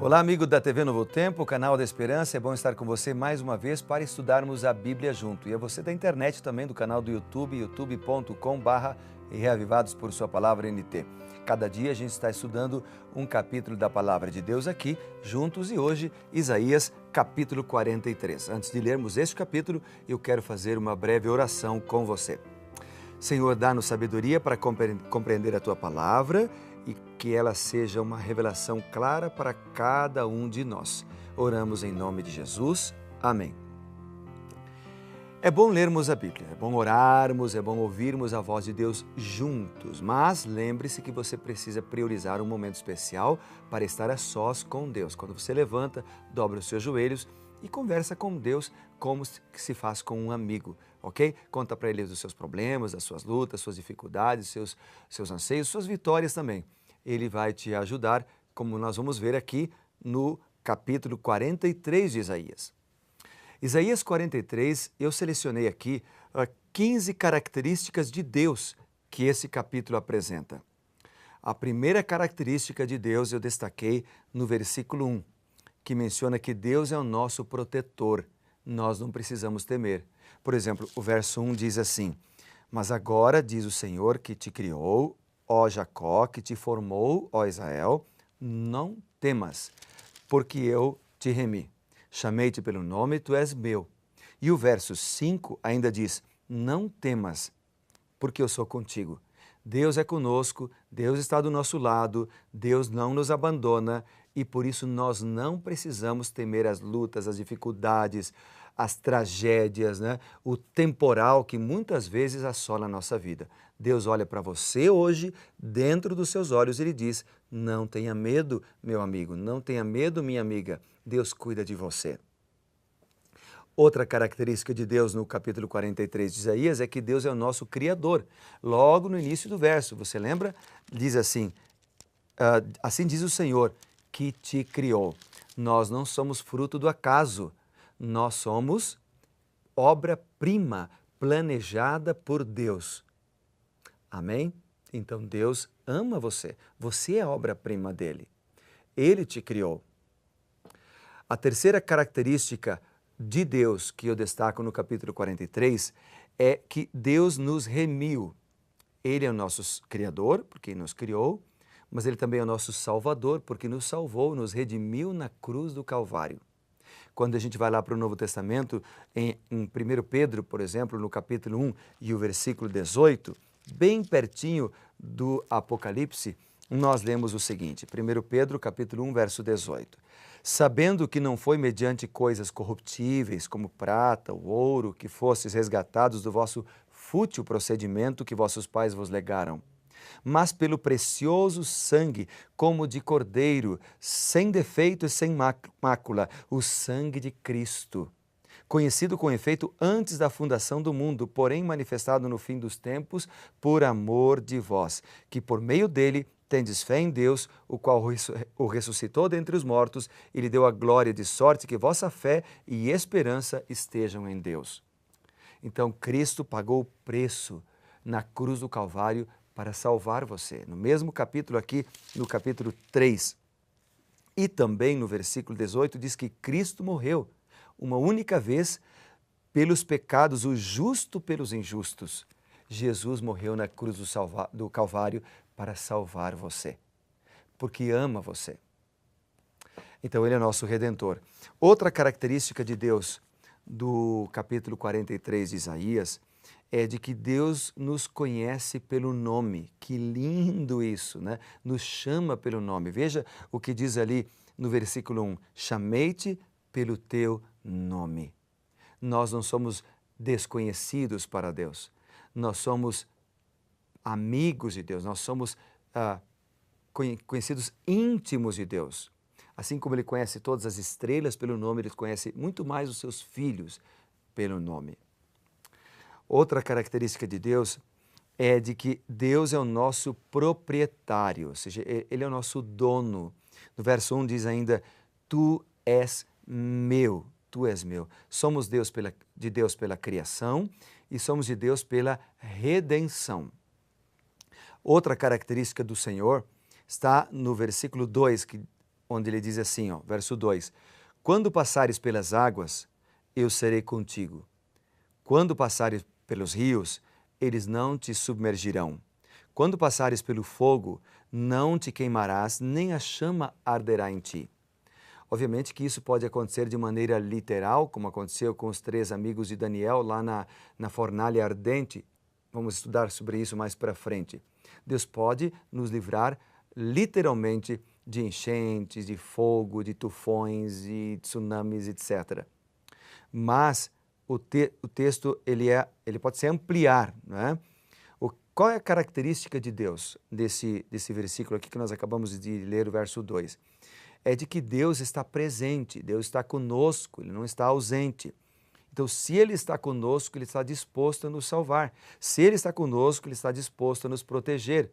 Olá, amigo da TV Novo Tempo, canal da Esperança. É bom estar com você mais uma vez para estudarmos a Bíblia junto. E a você da internet também, do canal do YouTube, youtube.com/reavivados por sua palavra NT. Cada dia a gente está estudando um capítulo da palavra de Deus aqui, juntos, e hoje, Isaías, capítulo 43. Antes de lermos este capítulo, eu quero fazer uma breve oração com você. Senhor, dá-nos sabedoria para compreender a Tua palavra e que ela seja uma revelação clara para cada um de nós. Oramos em nome de Jesus. Amém. É bom lermos a Bíblia, é bom orarmos, é bom ouvirmos a voz de Deus juntos, mas lembre-se que você precisa priorizar um momento especial para estar a sós com Deus. Quando você levanta, dobra os seus joelhos e conversa com Deus como se faz com um amigo, ok? Conta para Ele os seus problemas, as suas lutas, suas dificuldades, seus anseios, suas vitórias também. Ele vai te ajudar, como nós vamos ver aqui no capítulo 43 de Isaías. Isaías 43, eu selecionei aqui 15 características de Deus que esse capítulo apresenta. A primeira característica de Deus eu destaquei no versículo 1, que menciona que Deus é o nosso protetor. Nós não precisamos temer. Por exemplo, o verso 1 diz assim: Mas agora, diz o Senhor que te criou, ó Jacó, que te formou, ó Israel, não temas, porque eu te remi. Chamei-te pelo nome, tu és meu. E o verso 5 ainda diz: Não temas, porque eu sou contigo. Deus é conosco, Deus está do nosso lado, Deus não nos abandona e por isso nós não precisamos temer as lutas, as dificuldades, as tragédias, o temporal que muitas vezes assola a nossa vida. Deus olha para você hoje, dentro dos seus olhos, Ele diz: não tenha medo, meu amigo, não tenha medo, minha amiga, Deus cuida de você. Outra característica de Deus no capítulo 43 de Isaías é que Deus é o nosso Criador. Logo no início do verso, você lembra? Diz assim, assim diz o Senhor, que te criou. Nós não somos fruto do acaso, nós somos obra-prima planejada por Deus. Amém? Então Deus ama você, você é obra-prima dele. Ele te criou. A terceira característica de Deus que eu destaco no capítulo 43 é que Deus nos remiu. Ele é o nosso Criador, porque nos criou, mas Ele também é o nosso Salvador, porque nos salvou, nos redimiu na cruz do Calvário. Quando a gente vai lá para o Novo Testamento, em 1 Pedro, por exemplo, no capítulo 1 e o versículo 18, bem pertinho do Apocalipse, nós lemos o seguinte, 1 Pedro, capítulo 1, verso 18. Sabendo que não foi mediante coisas corruptíveis, como prata ou ouro, que fostes resgatados do vosso fútil procedimento que vossos pais vos legaram, mas pelo precioso sangue, como de cordeiro, sem defeito e sem mácula, o sangue de Cristo, conhecido com efeito antes da fundação do mundo, porém manifestado no fim dos tempos, por amor de vós, que por meio dele tendes fé em Deus, o qual o ressuscitou dentre os mortos e lhe deu a glória, de sorte que vossa fé e esperança estejam em Deus. Então Cristo pagou o preço na cruz do Calvário para salvar você. No mesmo capítulo aqui, no capítulo 3, e também no versículo 18, diz que Cristo morreu uma única vez pelos pecados, o justo pelos injustos. Jesus morreu na cruz do Calvário para salvar você, porque ama você. Então Ele é nosso Redentor. Outra característica de Deus do capítulo 43 de Isaías é de que Deus nos conhece pelo nome. Que lindo isso, né? Nos chama pelo nome. Veja o que diz ali no versículo 1. Chamei-te pelo teu nome. Nós não somos desconhecidos para Deus. Nós somos amigos de Deus. Nós somos conhecidos íntimos de Deus. Assim como Ele conhece todas as estrelas pelo nome, Ele conhece muito mais os seus filhos pelo nome. Outra característica de Deus é de que Deus é o nosso proprietário, ou seja, Ele é o nosso dono. No verso 1 diz ainda, tu és meu, tu és meu. Somos de Deus pela criação e somos de Deus pela redenção. Outra característica do Senhor está no versículo 2, que onde ele diz assim, ó, verso 2: quando passares pelas águas, eu serei contigo. Quando passares pelos rios, eles não te submergirão. Quando passares pelo fogo, não te queimarás, nem a chama arderá em ti. Obviamente que isso pode acontecer de maneira literal, como aconteceu com os 3 amigos de Daniel lá na fornalha ardente. Vamos estudar sobre isso mais para frente. Deus pode nos livrar literalmente de enchentes, de fogo, de tufões, de tsunamis, etc. Mas o texto ele pode se ampliar, não é? Qual é a característica de Deus desse versículo aqui que nós acabamos de ler, o verso 2? É de que Deus está presente, Deus está conosco, Ele não está ausente. Então, se Ele está conosco, Ele está disposto a nos salvar. Se Ele está conosco, Ele está disposto a nos proteger.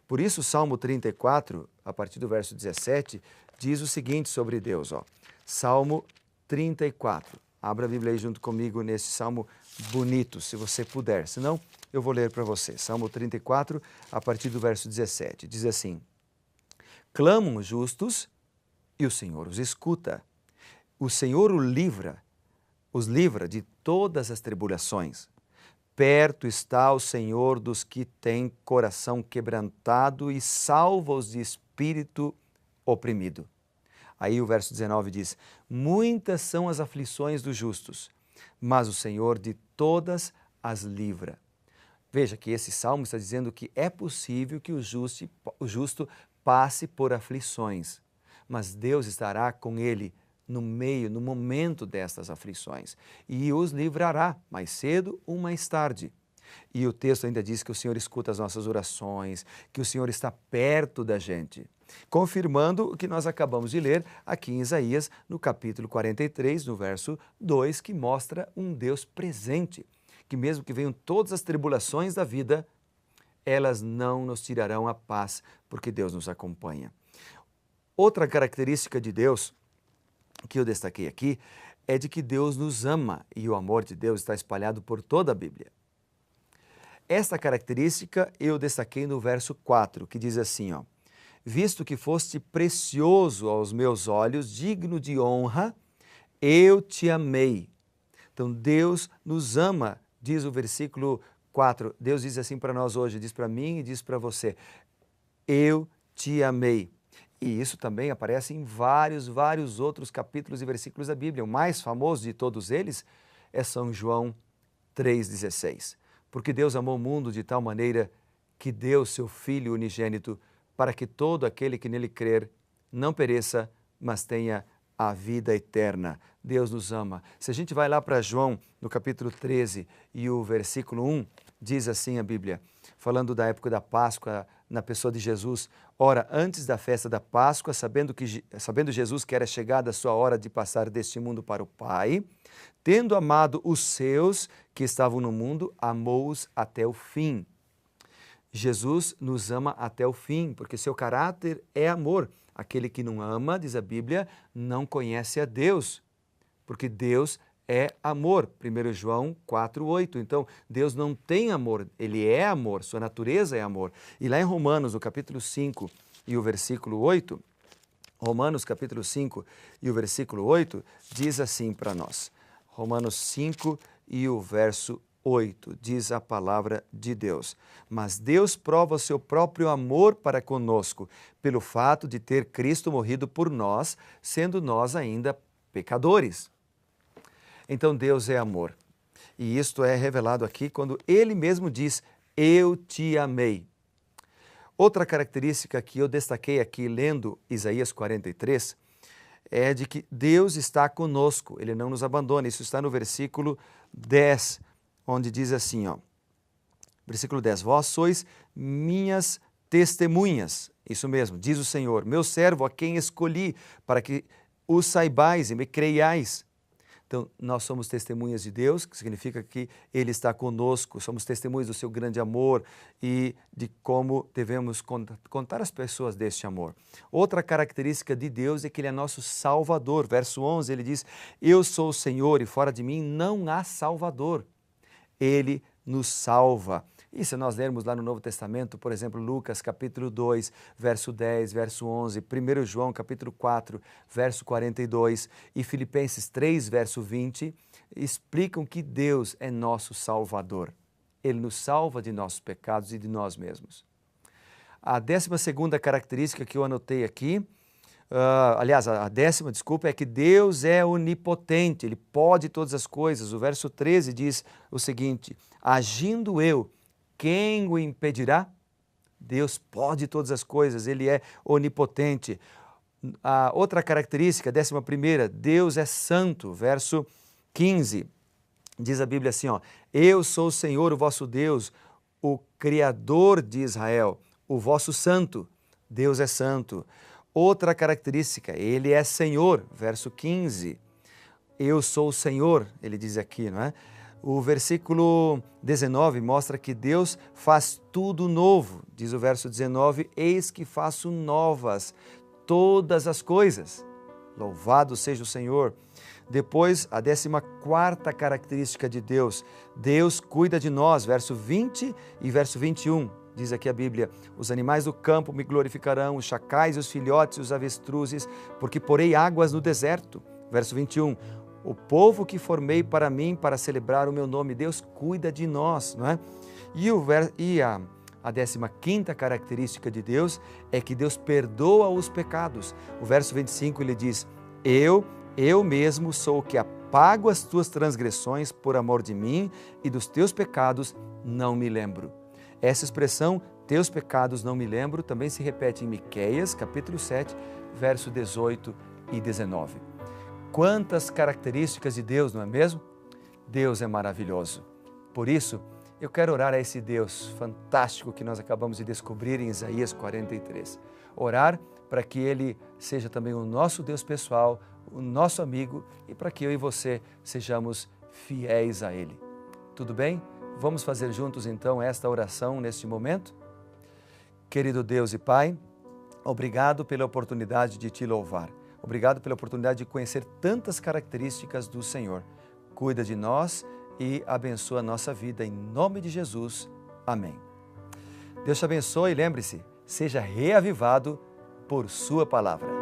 Por isso, o Salmo 34, a partir do verso 17, diz o seguinte sobre Deus. Ó. Salmo 34. Abra a Bíblia aí junto comigo nesse salmo bonito, se você puder. Se não, eu vou ler para você. Salmo 34, a partir do verso 17. Diz assim: clamam os justos e o Senhor os escuta. O Senhor os livra de todas as tribulações. Perto está o Senhor dos que têm coração quebrantado e salva-os de espírito oprimido. Aí o verso 19 diz: muitas são as aflições dos justos, mas o Senhor de todas as livra. Veja que esse salmo está dizendo que é possível que o justo passe por aflições, mas Deus estará com ele no momento destas aflições, e os livrará mais cedo ou mais tarde. E o texto ainda diz que o Senhor escuta as nossas orações, que o Senhor está perto da gente, confirmando o que nós acabamos de ler aqui em Isaías, no capítulo 43, no verso 2, que mostra um Deus presente, que mesmo que venham todas as tribulações da vida, elas não nos tirarão a paz, porque Deus nos acompanha. Outra característica de Deus que eu destaquei aqui é de que Deus nos ama e o amor de Deus está espalhado por toda a Bíblia. Esta característica eu destaquei no verso 4, que diz assim, ó: visto que foste precioso aos meus olhos, digno de honra, eu te amei. Então Deus nos ama, diz o versículo 4. Deus diz assim para nós hoje, diz para mim e diz para você: eu te amei. E isso também aparece em vários outros capítulos e versículos da Bíblia. O mais famoso de todos eles é São João 3,16. Porque Deus amou o mundo de tal maneira que deu seu Filho unigênito para que todo aquele que nele crer não pereça, mas tenha a vida eterna. Deus nos ama. Se a gente vai lá para João, no capítulo 13 e o versículo 1, diz assim a Bíblia, falando da época da Páscoa, na pessoa de Jesus: ora, antes da festa da Páscoa, sabendo Jesus que era chegada a sua hora de passar deste mundo para o Pai, tendo amado os seus que estavam no mundo, amou-os até o fim. Jesus nos ama até o fim, porque seu caráter é amor. Aquele que não ama, diz a Bíblia, não conhece a Deus, porque Deus é amor. 1 João 4,8. Então, Deus não tem amor, Ele é amor, sua natureza é amor. E lá em Romanos, no capítulo 5 e o versículo 8, Romanos capítulo 5 e o versículo 8, diz assim para nós. Romanos 5 e o verso 8, diz a palavra de Deus: mas Deus prova o seu próprio amor para conosco, pelo fato de ter Cristo morrido por nós, sendo nós ainda pecadores. Então Deus é amor. E isto é revelado aqui quando Ele mesmo diz: eu te amei. Outra característica que eu destaquei aqui lendo Isaías 43 é de que Deus está conosco, Ele não nos abandona. Isso está no versículo 10, onde diz assim, ó, versículo 10, vós sois minhas testemunhas. Isso mesmo, diz o Senhor, meu servo a quem escolhi, para que o saibais e me creiais. Então, nós somos testemunhas de Deus, que significa que Ele está conosco, somos testemunhas do seu grande amor e de como devemos contar às pessoas deste amor. Outra característica de Deus é que Ele é nosso Salvador. Verso 11, Ele diz: eu sou o Senhor e fora de mim não há Salvador. Ele nos salva. E se nós lermos lá no Novo Testamento, por exemplo, Lucas capítulo 2, verso 10, verso 11, 1 João capítulo 4, verso 42 e Filipenses 3, verso 20, explicam que Deus é nosso Salvador. Ele nos salva de nossos pecados e de nós mesmos. A 12ª característica que eu anotei aqui, aliás, a 10ª, desculpa, é que Deus é onipotente, Ele pode todas as coisas. O verso 13 diz o seguinte: agindo eu, quem o impedirá? Deus pode todas as coisas, Ele é onipotente. A outra característica, 11ª, Deus é santo, verso 15, diz a Bíblia assim, eu sou o Senhor, o vosso Deus, o Criador de Israel, o vosso santo, Deus é santo. Outra característica, Ele é Senhor, verso 15, eu sou o Senhor, Ele diz aqui, não é? O versículo 19 mostra que Deus faz tudo novo. Diz o verso 19, eis que faço novas todas as coisas. Louvado seja o Senhor. Depois, a 14ª característica de Deus. Deus cuida de nós, verso 20 e verso 21. Diz aqui a Bíblia, os animais do campo me glorificarão, os chacais, os filhotes, os avestruzes, porque porei águas no deserto. Verso 21. O povo que formei para mim, para celebrar o meu nome, Deus cuida de nós, não é? E a 15ª característica de Deus é que Deus perdoa os pecados. O verso 25 ele diz, eu mesmo sou o que apago as tuas transgressões por amor de mim e dos teus pecados não me lembro. Essa expressão, teus pecados não me lembro, também se repete em Miqueias, capítulo 7, verso 18 e 19. Quantas características de Deus, não é mesmo? Deus é maravilhoso. Por isso, eu quero orar a esse Deus fantástico que nós acabamos de descobrir em Isaías 43. Orar para que Ele seja também o nosso Deus pessoal, o nosso amigo e para que eu e você sejamos fiéis a Ele. Tudo bem? Vamos fazer juntos então esta oração neste momento? Querido Deus e Pai, obrigado pela oportunidade de Te louvar. Obrigado pela oportunidade de conhecer tantas características do Senhor. Cuida de nós e abençoa a nossa vida. Em nome de Jesus. Amém. Deus te abençoe e lembre-se, seja reavivado por Sua palavra.